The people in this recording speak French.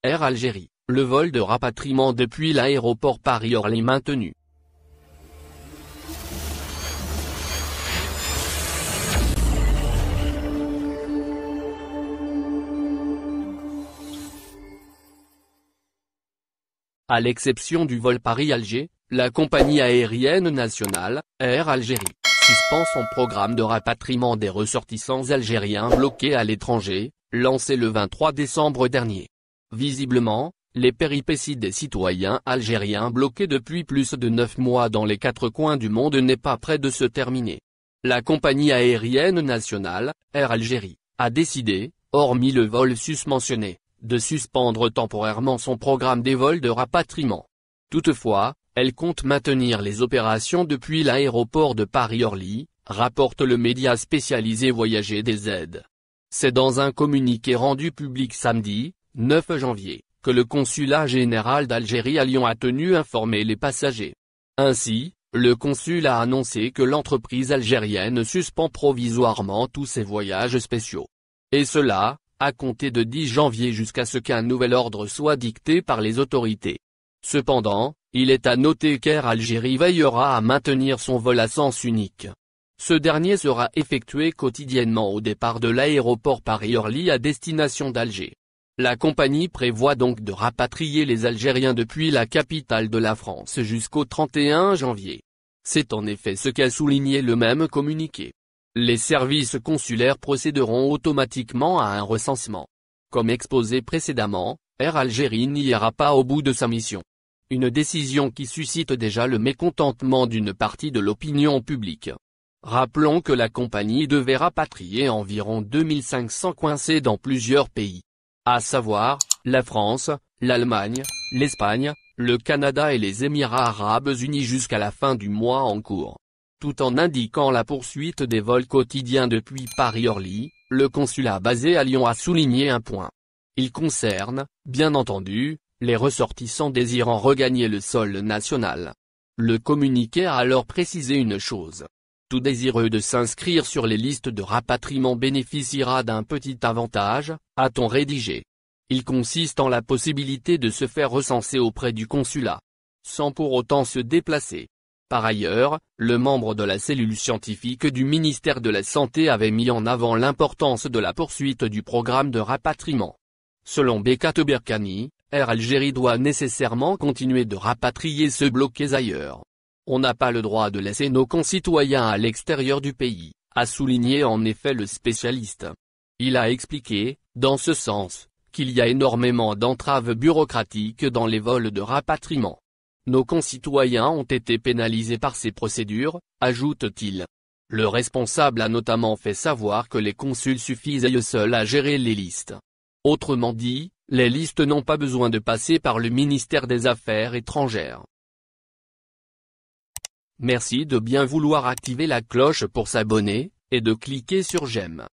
Air Algérie, le vol de rapatriement depuis l'aéroport Paris-Orly maintenu. À l'exception du vol Paris-Alger, la compagnie aérienne nationale, Air Algérie, suspend son programme de rapatriement des ressortissants algériens bloqués à l'étranger, lancé le 23 décembre dernier. Visiblement, les péripéties des citoyens algériens bloqués depuis plus de 9 mois dans les 4 coins du monde n'est pas près de se terminer. La compagnie aérienne nationale, Air Algérie, a décidé, hormis le vol susmentionné, de suspendre temporairement son programme des vols de rapatriement. Toutefois, elle compte maintenir les opérations depuis l'aéroport de Paris-Orly, rapporte le média spécialisé Voyager des Aides. C'est dans un communiqué rendu public samedi, 9 janvier, que le consulat général d'Algérie à Lyon a tenu informer les passagers. Ainsi, le consul a annoncé que l'entreprise algérienne suspend provisoirement tous ses voyages spéciaux. Et cela, à compter de 10 janvier jusqu'à ce qu'un nouvel ordre soit dicté par les autorités. Cependant, il est à noter qu'Air Algérie veillera à maintenir son vol à sens unique. Ce dernier sera effectué quotidiennement au départ de l'aéroport Paris-Orly à destination d'Alger. La compagnie prévoit donc de rapatrier les Algériens depuis la capitale de la France jusqu'au 31 janvier. C'est en effet ce qu'a souligné le même communiqué. Les services consulaires procéderont automatiquement à un recensement. Comme exposé précédemment, Air Algérie n'ira pas au bout de sa mission. Une décision qui suscite déjà le mécontentement d'une partie de l'opinion publique. Rappelons que la compagnie devait rapatrier environ 2500 coincés dans plusieurs pays. À savoir, la France, l'Allemagne, l'Espagne, le Canada et les Émirats arabes unis jusqu'à la fin du mois en cours. Tout en indiquant la poursuite des vols quotidiens depuis Paris-Orly, le consulat basé à Lyon a souligné un point. Il concerne, bien entendu, les ressortissants désirant regagner le sol national. Le communiqué a alors précisé une chose. Tout désireux de s'inscrire sur les listes de rapatriement bénéficiera d'un petit avantage, a-t-on rédigé. Il consiste en la possibilité de se faire recenser auprès du consulat, sans pour autant se déplacer. Par ailleurs, le membre de la cellule scientifique du ministère de la Santé avait mis en avant l'importance de la poursuite du programme de rapatriement. Selon Bekat Berkani, Air Algérie doit nécessairement continuer de rapatrier ceux bloqués ailleurs. On n'a pas le droit de laisser nos concitoyens à l'extérieur du pays, a souligné en effet le spécialiste. Il a expliqué, dans ce sens, qu'il y a énormément d'entraves bureaucratiques dans les vols de rapatriement. Nos concitoyens ont été pénalisés par ces procédures, ajoute-t-il. Le responsable a notamment fait savoir que les consuls suffisent à eux seuls à gérer les listes. Autrement dit, les listes n'ont pas besoin de passer par le ministère des Affaires étrangères. Merci de bien vouloir activer la cloche pour s'abonner, et de cliquer sur j'aime.